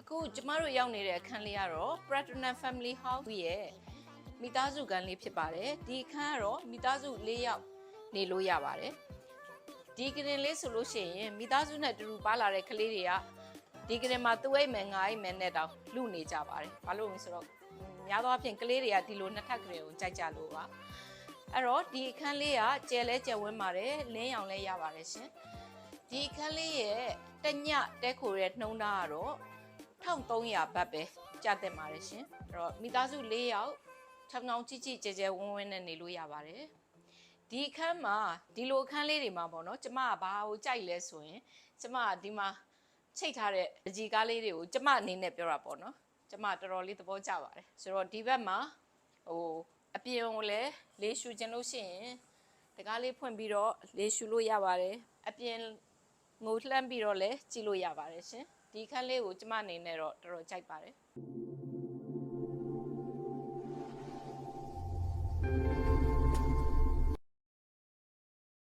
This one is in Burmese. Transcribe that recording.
အခုကျမတို့ရောက်နေတဲ့အခန်းလေးကတော့ Platinum Family House ရဲ့မိသားစုခန်းလေးဖြစ်ပါတယ်ဒီအခန်းကတော့မိသားစု၄ယောက်နေလို့ရပါတယ်ဒီကရင်လေးဆိုလို့ရှိရင်မိသားစုနဲ့တူတူပါလာတဲ့ကလေးတွေကဒီကရင်မှာသူ့အိမ်မယ်ငါအိမ်မယ်နဲ့တောင်လူနေကြပါတယ်ဘာလို့လဲဆိုတော့များသောအားဖြင့်ကလေးတွေကဒီလိုနှစ်ထပ်ကလေးကိုကြိုက်ကြလို့ပါအဲ့တော့ဒီအခန်းလေးကကျယ်လဲကျယ်ဝန်းပါတယ်လင်းရောင်လဲရပါတယ်ရှင်ဒီအခန်းလေးရဲ့တညတဲခိုတဲ့နှုံးသားကတော့1300ဘတ်ပဲကျတဲ့ပါတယ်ရှင်အဲ့တော့မိသားစု၄ယောက်ချောင်းချောင်းကြည့်ကြည့်ကြဲကြဲဝန်းဝန်းနဲ့နေလို့ရပါတယ်ဒီအခန်းမှာဒီလိုအခန်းလေးတွေမှာပေါ့နော်ကျမကဘာကိုကြိုက်လဲဆိုရင်ကျမကဒီမှာချိတ်ထားတဲ့အကြီးကားလေးတွေကိုကျမအနေနဲ့ပြောတာပေါ့နော်ကျမတော်တော်လေးသဘောကျပါတယ်ဆိုတော့ဒီဘက်မှာအပြင်ကိုလည်းလေးရှူခြင်းလို့ရှိရင်တကားလေးဖွင့်ပြီးတော့လေးရှူလို့ရပါတယ်အပြင်ငိုလှမ်းပြီးတော့လည်းကြည့်လို့ရပါတယ်ရှင်ဒီခန်းလေးကိုကျမအနေနဲ့တော့တော်တော်ကြိုက်ပါတယ်